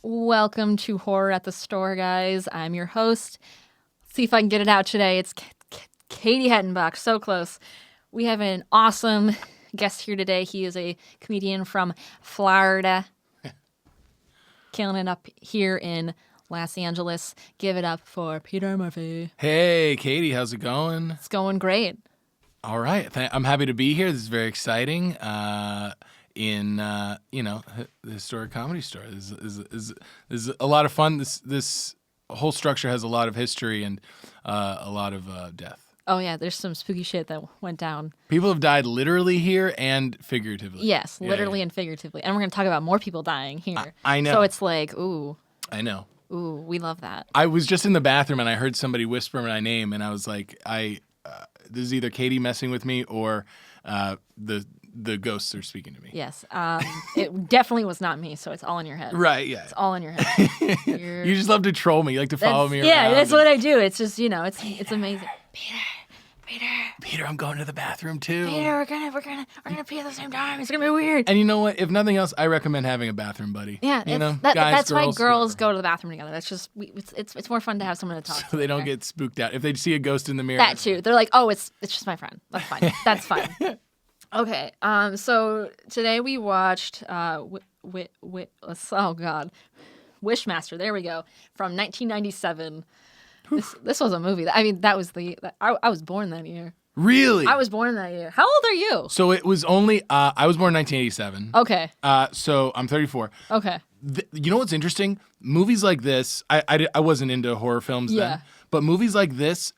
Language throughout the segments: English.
Welcome to Horror at the Store, guys. I'm your host. See if I can get it out today. It's Katie Hettenbach. So close. We have an awesome guest here today. He is a comedian from Florida. Killing it up here in Los Angeles. Give it up for Peter Murphy. Hey, Katie, how's it going? It's going great. All right. I'm happy to be here. This is very exciting. In the historic comedy store. This is a lot of fun. This whole structure has a lot of history and a lot of death. Oh, yeah, there's some spooky shit that went down. People have died literally here and figuratively. Yes, literally and figuratively. And we're going to talk about more people dying here. I know. So it's like, ooh. I know. Ooh, we love that. I was just in the bathroom and I heard somebody whisper my name and I was like, this is either Katie messing with me or the ghosts are speaking to me. Yes. It definitely was not me, so it's all in your head. Right, yeah. It's all in your head. You just love to troll me. You like to follow me around. Yeah, that's what I do. It's just, it's amazing. Peter, I'm going to the bathroom too. Peter, we're gonna pee at the same time. It's gonna be weird. And you know what? If nothing else, I recommend having a bathroom buddy. Yeah, guys, that's why girls, girls go to the bathroom together. That's just it's more fun to have someone to talk to. So they don't get spooked out. If they see a ghost in the mirror. That too. They're like, oh, it's just my friend. That's fine. That's fine. Okay. So today we watched Wishmaster. There we go. From 1997. This was a movie. That was I was born that year. Really? I was born that year. How old are you? So it was only I was born in 1987. Okay. So I'm 34. Okay. You know what's interesting? Movies like this, I wasn't into horror films then, but movies like this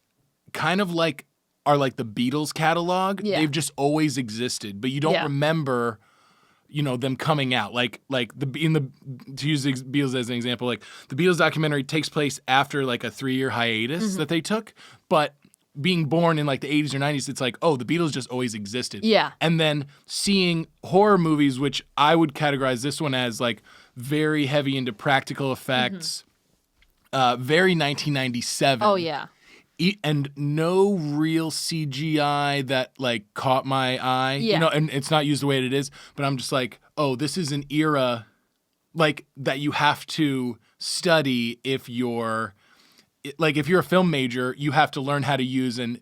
kind of like are like the Beatles catalog. Yeah. They've just always existed, but you don't remember them coming out. To use the Beatles as an example, like the Beatles documentary takes place after like a 3-year hiatus that they took, but being born in like the 80s or 90s, it's like, oh, the Beatles just always existed. Yeah. And then seeing horror movies, which I would categorize this one as like very heavy into practical effects, very 1997. Oh, yeah. And no real CGI that like caught my eye, and it's not used the way it is, but I'm just like, oh, this is an era like that you have to study if you're a film major, you have to learn how to use you have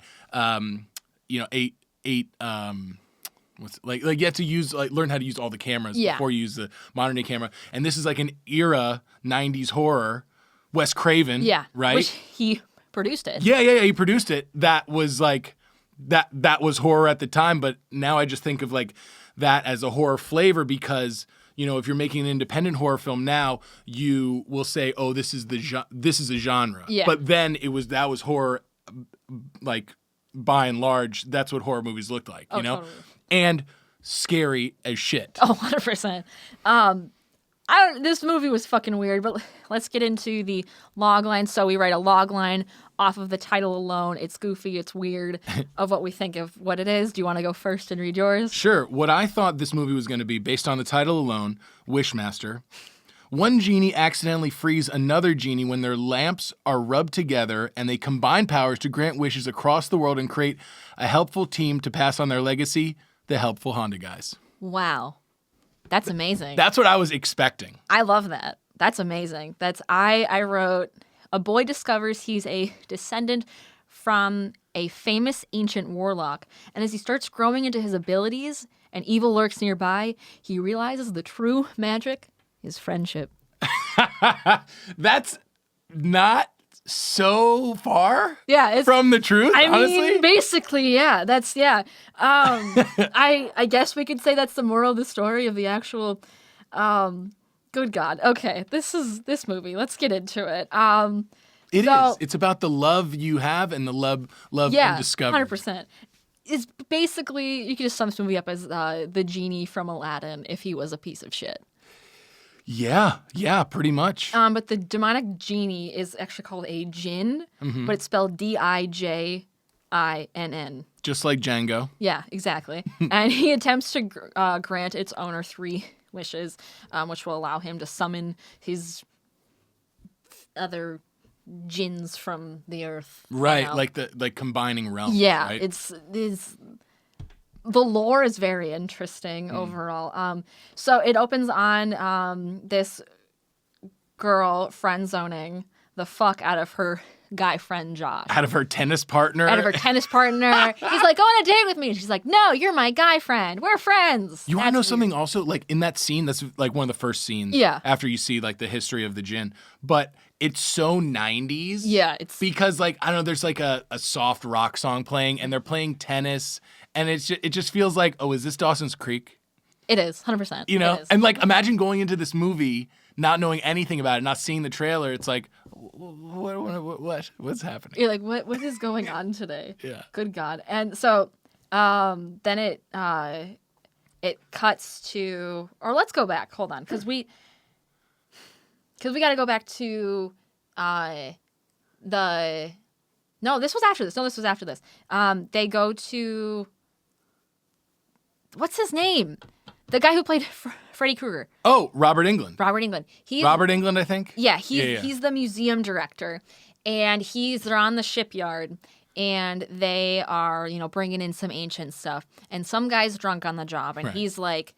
to learn how to use all the cameras before you use the modern day camera. And this is like an era 90s horror, Wes Craven, right? Which he produced it. Yeah, he produced it. That was like that was horror at the time, but now I just think of like that as a horror flavor because if you're making an independent horror film now, you will say, "Oh, this is a genre." Yeah. But then that was horror, like by and large, that's what horror movies looked like, Totally. And scary as shit. Oh, 100%. This movie was fucking weird, but let's get into the log line. So we write a log line off of the title alone. It's goofy, it's weird, of what we think of what it is. Do you want to go first and read yours? Sure. What I thought this movie was going to be, based on the title alone, Wishmaster. One genie accidentally frees another genie when their lamps are rubbed together and they combine powers to grant wishes across the world and create a helpful team to pass on their legacy, the Helpful Honda Guys. Wow. That's amazing. That's what I was expecting. I love that. That's amazing. I wrote, a boy discovers he's a descendant from a famous ancient warlock, and as he starts growing into his abilities and evil lurks nearby, he realizes the true magic is friendship. That's not so far it's from the truth, honestly. I mean, basically, yeah. That's, yeah. I guess we could say that's the moral of the story of the actual, good God. Okay, this movie. Let's get into it. It is. It's about the love you have and the love and discovery. 100%. It's basically, you could just sum this movie up as the genie from Aladdin if he was a piece of shit. Yeah, pretty much. But the demonic genie is actually called a jinn, but it's spelled Dijinn. Just like Django. Yeah, exactly. And he attempts to grant its owner 3 wishes, which will allow him to summon his other jinns from the earth. Right, like combining realms. Yeah, right? it's the lore is very interesting overall. So it opens on this girl friend zoning the fuck out of her guy friend Josh. Out of her tennis partner. He's like, go on a date with me. And she's like, no, you're my guy friend. We're friends. You want to know something also? Like in that scene, that's like one of the first scenes. Yeah. After you see like the history of the gin. But it's so 90s. Yeah. It's because like, I don't know, there's like a soft rock song playing and they're playing tennis. And it just feels like, oh, is this Dawson's Creek? It is, 100%. You know? And like, imagine going into this movie, not knowing anything about it, not seeing the trailer. It's like, what's happening? You're like, what is going on today? Yeah. Good God. And so then it cuts to, or let's go back. Hold on, because we got to go back to this was after this. No, this was after this. They go to, what's his name? The guy who played Freddy Krueger. Oh, Robert Englund. Robert Englund. Robert Englund, I think? Yeah, he's the museum director. And they're on the shipyard. And they are, bringing in some ancient stuff. And some guy's drunk on the job. And he's like,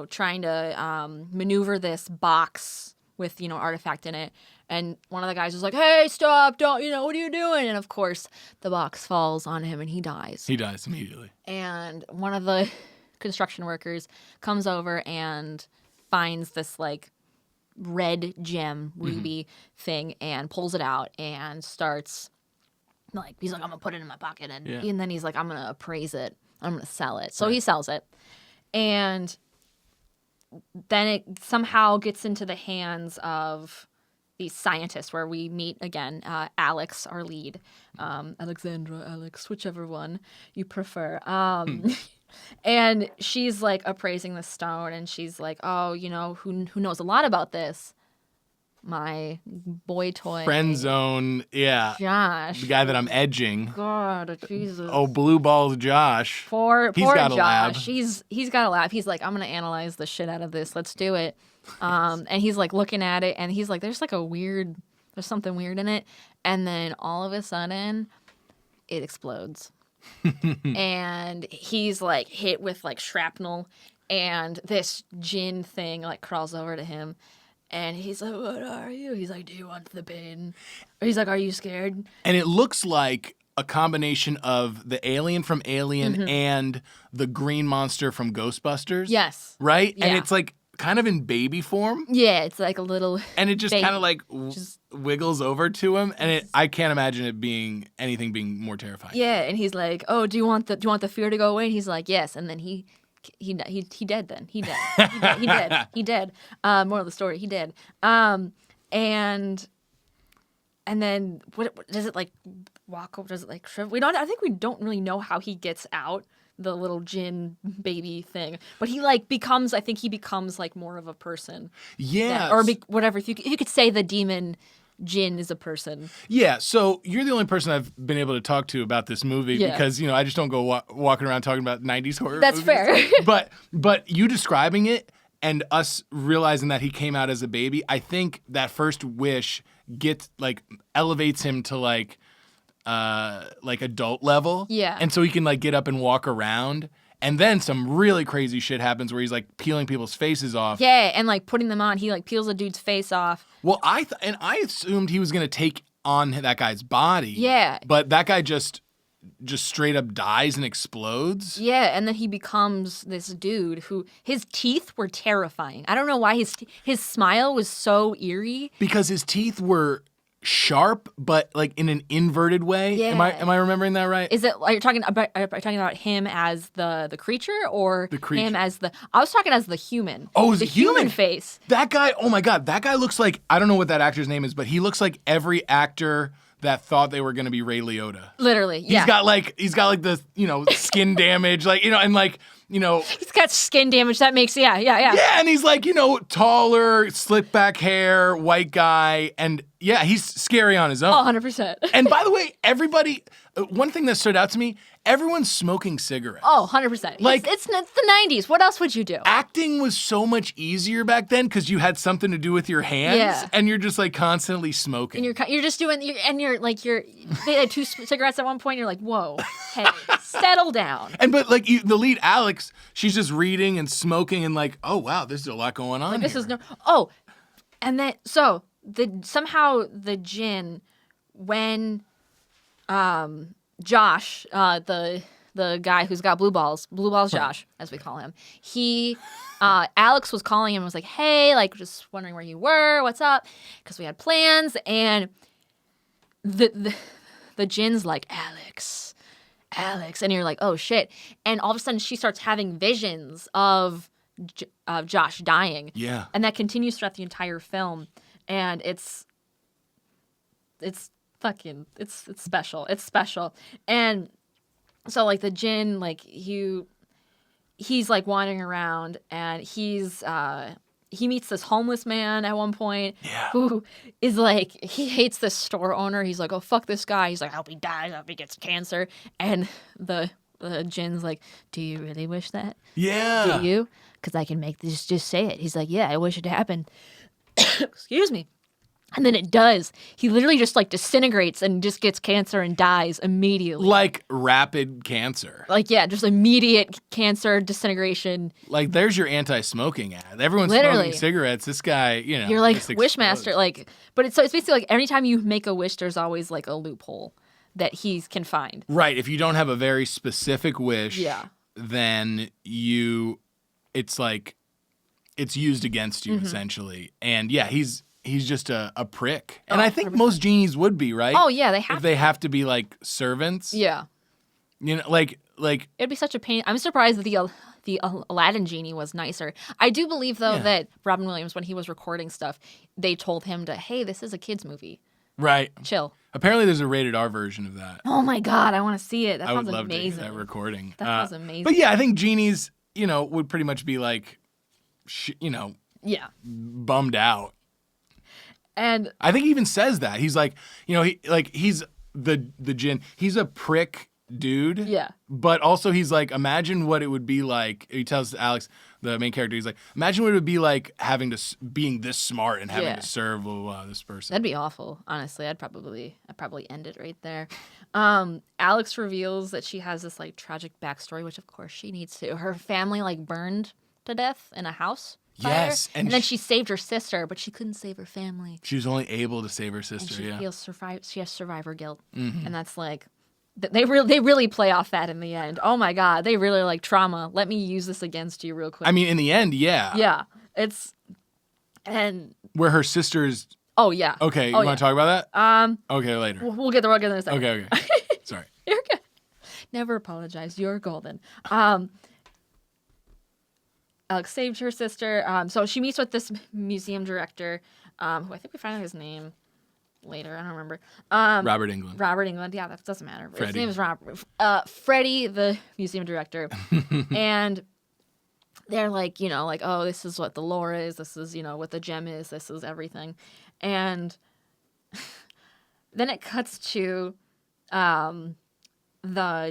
trying to maneuver this box with, artifact in it. And one of the guys was like, hey, stop, don't, what are you doing? And of course, the box falls on him and he dies. He dies immediately. And one of the construction workers comes over and finds this like red gem ruby thing and pulls it out and starts like, he's like, I'm gonna put it in my pocket. And then he's like, I'm gonna appraise it. I'm gonna sell it. So he sells it. And then it somehow gets into the hands of these scientists where we meet again, Alex, our lead, Alexandra, Alex, whichever one you prefer. And she's like appraising the stone and she's like, oh, who knows a lot about this? My boy toy. Friend zone, yeah. Josh. The guy that I'm edging. God, Jesus. Oh, blue balls Josh. He's got Josh. A lab. He's got a lab. He's like, I'm going to analyze the shit out of this. Let's do it. And he's like looking at it and he's like, there's something weird in it. And then all of a sudden, it explodes. And he's like hit with like shrapnel and this gin thing like crawls over to him and he's like, what are you? He's like, do you want the bin? Or he's like, are you scared? And it looks like a combination of the alien from Alien and the green monster from Ghostbusters. Yes. Right? Yeah. And it's like kind of in baby form. Yeah, it's like a little and it just kind of like wiggles over to him and I can't imagine it being anything being more terrifying. Yeah, and he's like, "Oh, do you want the fear to go away?" And he's like, "Yes." And then he dead then. He dead. He dead. Moral of the story, he dead. And then what does it like walk over? Does it like shrivel? I think we don't really know how he gets out the little gin baby thing, but he becomes like more of a person. Yeah. Whatever. If you could say the demon Jin is a person. Yeah, so you're the only person I've been able to talk to about this movie because, I just don't go walking around talking about 90s horror That's movies. fair. But you describing it and us realizing that he came out as a baby, I think that first wish elevates him to adult level. Yeah. And so he can get up and walk around. And then some really crazy shit happens where he's peeling people's faces off. Yeah, and putting them on. He peels a dude's face off. Well, I assumed he was going to take on that guy's body. Yeah. But that guy just straight up dies and explodes. Yeah, and then he becomes this dude who his teeth were terrifying. I don't know why his smile was so eerie. Because his teeth were sharp, but in an inverted way. Yeah. Am I remembering that right? Are you talking about him as the creature or him as the? I was talking as the human. Oh, the human face. That guy. Oh my God, that guy looks like, I don't know what that actor's name is, but he looks like every actor that thought they were going to be Ray Liotta. Literally, yeah. He's got the skin damage, He's got skin damage. That makes yeah. Yeah, and he's taller, slick back hair, white guy, and yeah, he's scary on his own. Oh, 100%. And by the way, everybody, one thing that stood out to me, everyone's smoking cigarettes. Oh, 100%. It's the 90s. What else would you do? Acting was so much easier back then because you had something to do with your hands, and you're just constantly smoking. And you're just doing, they had two cigarettes at one point. You're like, whoa, hey, settle down. And but the lead Alex, she's just reading and smoking and oh wow, there's a lot going on. This is no. Oh, and then so somehow the djinn, when Josh, the guy who's got blue balls Josh, as we call him, he Alex was calling him and was like, hey, like, just wondering where you were, what's up, because we had plans, and the djinn's like, Alex, and you're like, oh shit, and all of a sudden she starts having visions of Josh dying, and that continues throughout the entire film, and it's special, and so like the djinn, like he's like wandering around, and he meets this homeless man at one point who is like, he hates this store owner. He's like, oh, fuck this guy. He's like, I hope he dies. I hope he gets cancer. And the djinn's like, do you really wish that? Yeah. Do you? Because I can make this, just say it. He's like, yeah, I wish it happened. Excuse me. And then it does. He literally just like disintegrates and just gets cancer and dies immediately. Like rapid cancer. Like, yeah, just immediate cancer, disintegration. Like, there's your anti-smoking ad. Everyone's Literally smoking cigarettes. This guy, you're like Wishmaster, like, but it's basically like every time you make a wish, there's always like a loophole that he can find. Right. If you don't have a very specific wish, then it's like, it's used against you essentially. And yeah, he's just a prick. And I think 100%. Most genies would be, right? Oh, yeah, they have if they have to be, like, servants. Yeah. You know, like... It'd be such a pain. I'm surprised that the Aladdin genie was nicer. I do believe, though, that Robin Williams, when he was recording stuff, they told him to, hey, this is a kid's movie. Right. Chill. Apparently there's a rated R version of that. Oh, my God. I want to see it. That sounds amazing. I would love to hear that recording. That sounds amazing. But, yeah, I think genies, would pretty much be, like, bummed out. And I think he even says that. He's like, he's the djinn. He's a prick dude. Yeah. But also he's like, imagine what it would be like. He tells Alex, the main character, he's like, imagine what it would be like being this smart and having to serve this person. That'd be awful. Honestly, I'd probably end it right there. Alex reveals that she has this like tragic backstory, which of course she needs to. Her family like burned to death in a house. Yes, and then she saved her sister, but she couldn't save her family. She was only able to save her sister. And she has survivor guilt, and that's like they really play off that in the end. Oh my God, they really like trauma. Let me use this against you real quick. I mean, in the end, yeah, and where her sister's. Oh yeah. Okay, you want to talk about that? Okay, later. We'll get there in a second. Okay. Sorry. You're good. Never apologize. You're golden. Alex saved her sister. So she meets with this museum director, who I think we find out his name later. I don't remember. Robert Englund. Robert Englund. Yeah, that doesn't matter. Freddie. His name is Robert. Freddie, the museum director. And they're like, oh, this is what the lore is. This is, what the gem is. This is everything. And then it cuts to the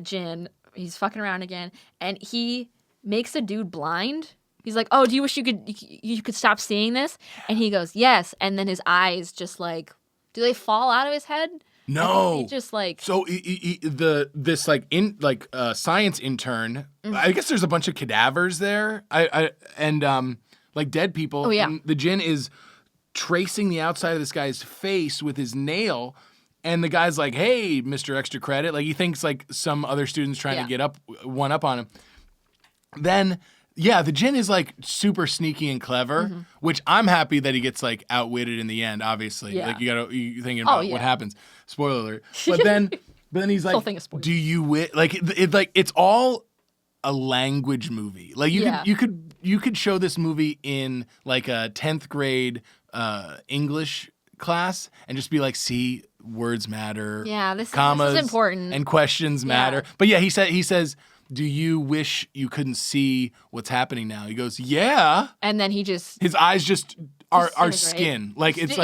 djinn. He's fucking around again. And he makes a dude blind. He's like, oh, do you wish you could stop seeing this? And he goes, yes. And then his eyes just like, do they fall out of his head? No. He just like. So this science intern, I guess there's a bunch of cadavers there. Like dead people. Oh, yeah. And the djinn is tracing the outside of this guy's face with his nail. And the guy's like, hey, Mr. Extra Credit. Like he thinks like some other student's trying to get one up on him. Then, yeah, the djinn is like super sneaky and clever, which I'm happy that he gets like outwitted in the end. Obviously, like you thinking about what happens. Spoiler alert. But then he's like, do you it's all a language movie. Like you could show this movie in like a 10th grade English class and just be like, see, words matter. Yeah, this commas is important and questions matter. But yeah, he says. Do you wish you couldn't see what's happening now? He goes, yeah. And then his eyes just are skin. Like it's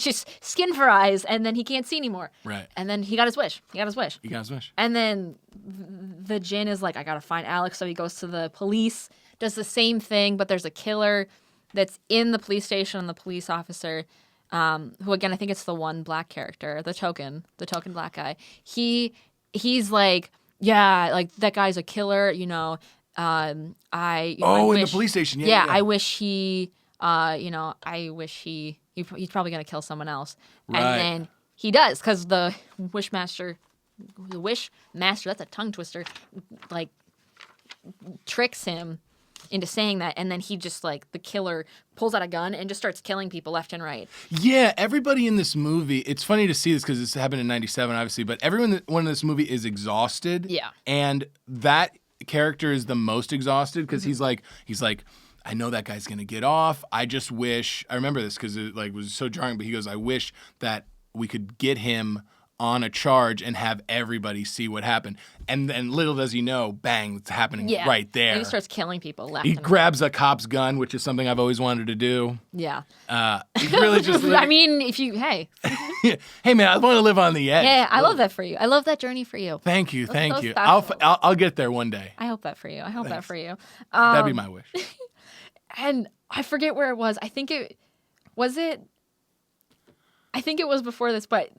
just skin for eyes, and then he can't see anymore. Right. And then he got his wish. And then the djinn is like, I gotta find Alex. So he goes to the police, does the same thing, but there's a killer that's in the police station, and the police officer, who again I think it's the one black character, the token black guy. He's like, yeah, like that guy's a killer, in the police station. Yeah. I wish he he's probably going to kill someone else. Right. And then he does, because the Wishmaster, that's a tongue twister, like, tricks him into saying that, and then he just, like, the killer pulls out a gun and just starts killing people left and right. Yeah, everybody in this movie, it's funny to see this because this happened in 97, obviously, but everyone in this movie is exhausted. Yeah. And that character is the most exhausted because he's like, I know that guy's going to get off. I just wish, I remember this because it like was so jarring, but he goes, I wish that we could get him on a charge and have everybody see what happened. And then little does he know, bang, it's happening right there. And he starts killing people left He and grabs a cop's gun, which is something I've always wanted to do. Yeah. He's really just... I mean, if you, hey. Hey, man, I want to live on the edge. Yeah, I love that for you. I love that journey for you. Thank you. So I'll get there one day. I hope that for you. Thanks. For you. That'd be my wish. And I forget where it was. I think it was before this, but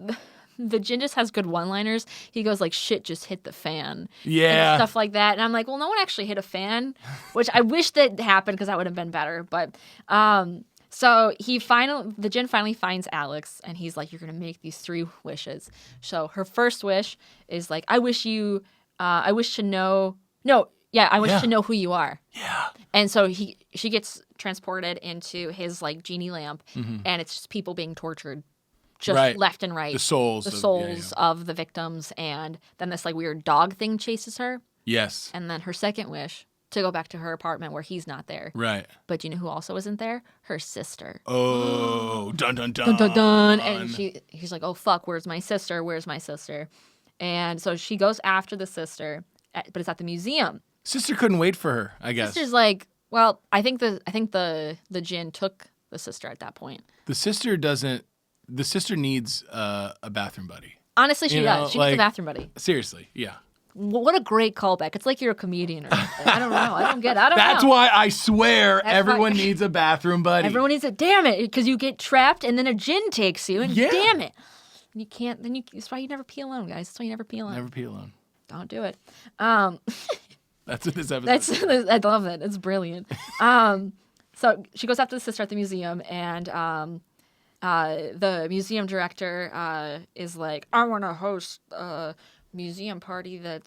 the Jin just has good one-liners. He goes like, shit just hit the fan. Yeah. And stuff like that. And I'm like, well, no one actually hit a fan, which I wish that happened because that would have been better. But so the Jin finally finds Alex, and he's like, you're going to make these 3 wishes. So her first wish is like, I wish to know who you are. Yeah. And so she gets transported into his like genie lamp, and it's just people being tortured, just left and right. The souls of the victims, and then this like weird dog thing chases her. Yes. And then her second wish to go back to her apartment where he's not there. Right. But you know who also isn't there? Her sister. Oh, dun dun dun. Dun dun dun. And he's like, oh fuck, where's my sister? Where's my sister? And so she goes after the sister, but it's at the museum. Sister couldn't wait for her, I guess. Sister's like, well, I think the Jin took the sister at that point. The sister needs a bathroom buddy. Honestly, she does. She needs a bathroom buddy. Seriously, yeah. What a great callback. It's like you're a comedian or something. I don't know. I don't get it. That's why I swear everyone needs a bathroom buddy. Everyone needs it. Damn it. Because you get trapped and then a Jin takes you, and damn it. You can't, that's why you never pee alone, guys. That's why you never pee alone. Never pee alone. Don't do it. That's what this episode is. I love it. It's brilliant. So she goes after the sister at the museum, and the museum director is like, I want to host a museum party that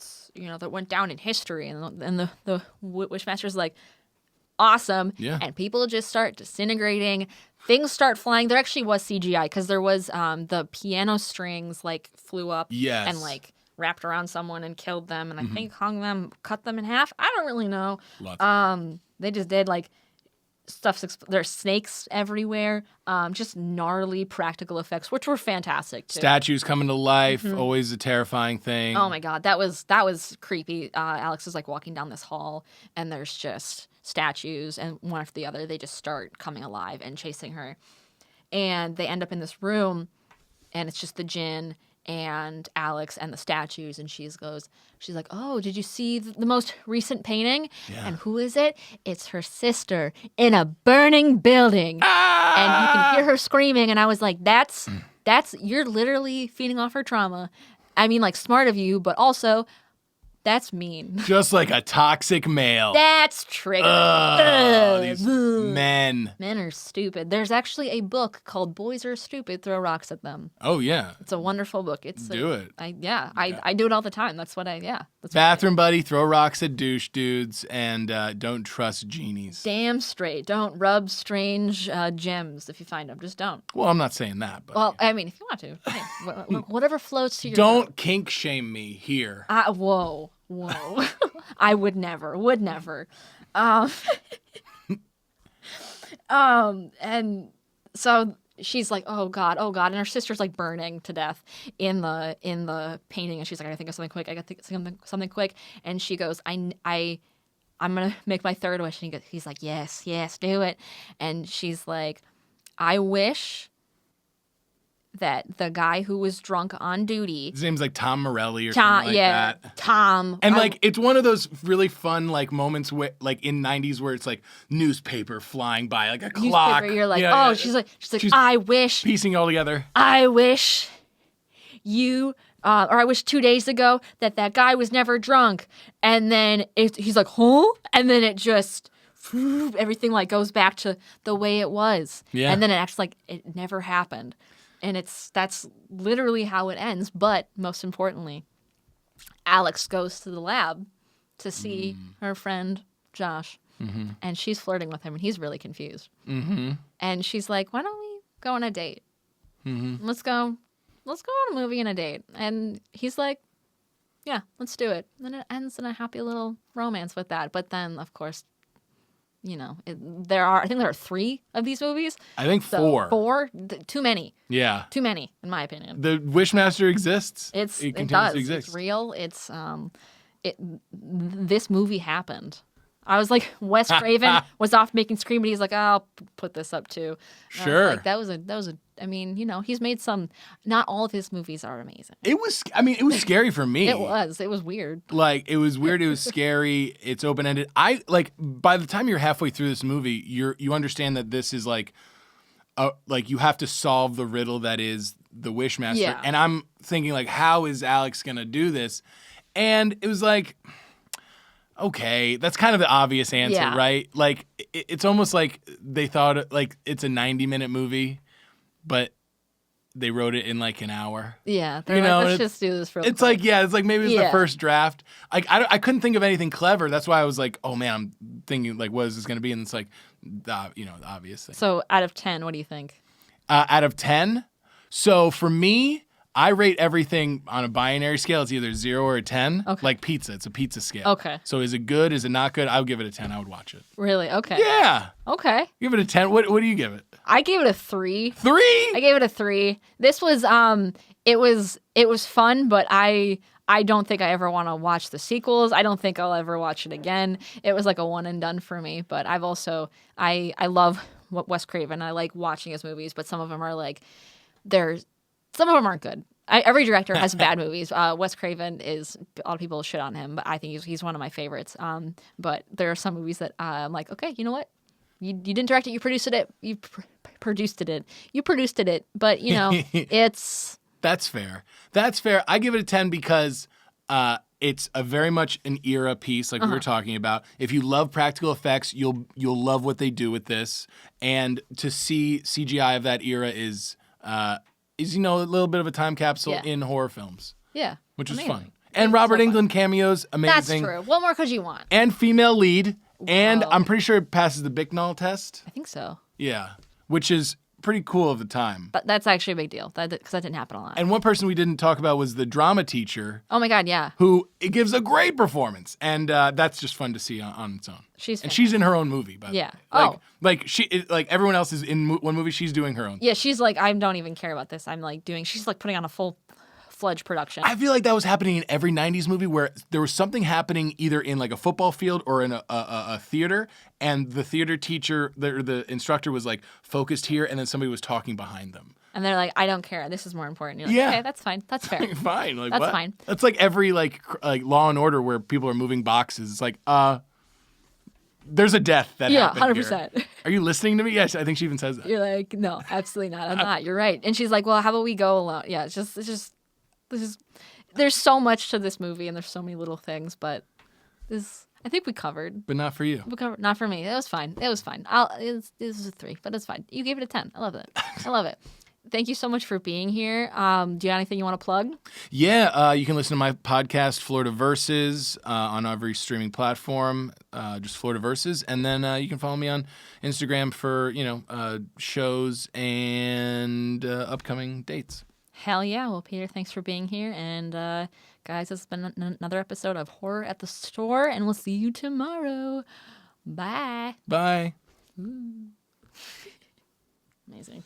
went down in history, and the Wishmaster's like, awesome. Yeah. And people just start disintegrating. Things start flying. There actually was CGI because there was the piano strings like flew up and like wrapped around someone and killed them, and I think hung them, cut them in half. I don't really know. They just did like stuff. There's snakes everywhere. Just gnarly practical effects, which were fantastic too. Statues coming to life, always a terrifying thing. Oh my god, that was creepy. Alex is like walking down this hall, and there's just statues, and one after the other, they just start coming alive and chasing her. And they end up in this room, and it's just the Jin and Alex and the statues, and she's like, oh, did you see the most recent painting? Yeah. And who is it? It's her sister in a burning building. And you can hear her screaming, and I was like, that's you're literally feeding off her trauma. I mean, like, smart of you, but also that's mean. Just like a toxic male. That's triggering. These men. Men are stupid. There's actually a book called Boys Are Stupid, Throw Rocks at Them. Oh, yeah. It's a wonderful book. Do it. I do it all the time. That's Bathroom buddy, throw rocks at douche dudes, and don't trust genies. Damn straight. Don't rub strange gems if you find them. Just don't. Well, I'm not saying that. But well, I mean, if you want to. Hey, whatever floats to your Don't boat. kink shame me here. Whoa. I would never. And so she's like, oh god, and her sister's like burning to death in the painting, and she's like, I gotta think of something quick. Something quick. And she goes, I'm gonna make my third wish. And he's like, yes, do it. And she's like, I wish that the guy who was drunk on duty. His name's like Tom Morelli or something like that. Tom. And like, it's one of those really fun like moments where, like in '90s where it's like newspaper flying by, like a clock. You're like, she's like, I wish. Piecing it all together. I wish you, or I wish 2 days ago that guy was never drunk. And then he's like, huh? And then it just everything like goes back to the way it was. Yeah. And then it acts like it never happened. And that's literally how it ends. But most importantly, Alex goes to the lab to see her friend Josh. Mm-hmm. And she's flirting with him, and he's really confused. Mm-hmm. And she's like, why don't we go on a date? Mm-hmm. Let's go on a movie and a date. And he's like, yeah, let's do it. And then it ends in a happy little romance with that. But then, of course, you know, I think there are 3 of these movies. I think so 4. 4? Too many. Yeah. Too many, in my opinion. The Wishmaster exists. It continues does. to exist. It's real. This movie happened. I was like, Wes Craven was off making Scream, but he's like, I'll put this up too. And sure. like, that was a. I mean, you know, he's made some. Not all of his movies are amazing. It was scary for me. It was weird. Like, it was weird. It was scary. It's open ended. By the time you're halfway through this movie, you understand that this is like you have to solve the riddle that is the Wishmaster. Yeah. And I'm thinking like, how is Alex gonna do this? And it was like, okay, that's kind of the obvious answer, right? Like, it's almost like they thought like it's a 90-minute movie, but they wrote it in like an hour. Yeah, they're like, let's just do this real quick. It's like, it's like maybe it's the first draft. Like, I couldn't think of anything clever. That's why I was like, oh man, I'm thinking like, what is this going to be? And it's like, the obvious thing. So out of 10, what do you think? Out of 10? So for me, I rate everything on a binary scale. It's either 0 or a 10. Okay. Like pizza. It's a pizza scale. Okay. So is it good? Is it not good? I would give it a 10. I would watch it. Really? Okay. Yeah. Okay. Give it a 10. What do you give it? I gave it a 3. 3? I gave it a 3. This was it was fun, but I don't think I ever want to watch the sequels. I don't think I'll ever watch it again. It was like a one and done for me, but I've also I love Wes Craven. I like watching his movies, but some of them are like some of them aren't good. Every director has bad movies. Wes Craven is, a lot of people shit on him, but I think he's one of my favorites. But there are some movies that I'm like, okay, you know what? You didn't direct it, you produced it. You produced it. But, you know, it's... That's fair. I give it a 10 because it's a very much an era piece, like we were talking about. If you love practical effects, you'll love what they do with this. And to see CGI of that era is a little bit of a time capsule in horror films. Yeah. Which is fun. And Robert Englund cameos, amazing. That's true. What more could you want? And female lead. And I'm pretty sure it passes the Bicknell test. I think so. Yeah. Which is pretty cool at the time. But that's actually a big deal because that didn't happen a lot. And one person we didn't talk about was the drama teacher. Oh my God, yeah. Who gives a great performance. And that's just fun to see on its own. She's in her own movie, by the way. Like everyone else is in one movie, she's doing her own. Yeah, she's like, I don't even care about this. She's like putting on a full-fledged production. I feel like that was happening in every 90s movie where there was something happening either in like a football field or in a theater, and the theater teacher, the instructor was like focused here, and then somebody was talking behind them. And they're like, I don't care. This is more important. You're like, okay, that's fine. That's fair. Fine. Like, that's what? fine. That's like every like Law and Order where people are moving boxes. It's like, there's a death that happened 100%. Here. Are you listening to me? Yes, I think she even says that. You're like, no, absolutely not. I'm not. You're right. And she's like, well, how about we go alone? Yeah, it's just there's so much to this movie and there's so many little things, but I think we covered. But not for you. Not for me. It was fine. It was a 3, but it's fine. You gave it a 10. I love it. I love it. Thank you so much for being here. Do you have anything you want to plug? Yeah, you can listen to my podcast, Florida Verses, on every streaming platform, just Florida Verses. And then you can follow me on Instagram for, shows and upcoming dates. Hell yeah. Well, Peter, thanks for being here. And guys, this has been another episode of Horror at the Store, and we'll see you tomorrow. Bye. Bye. Amazing.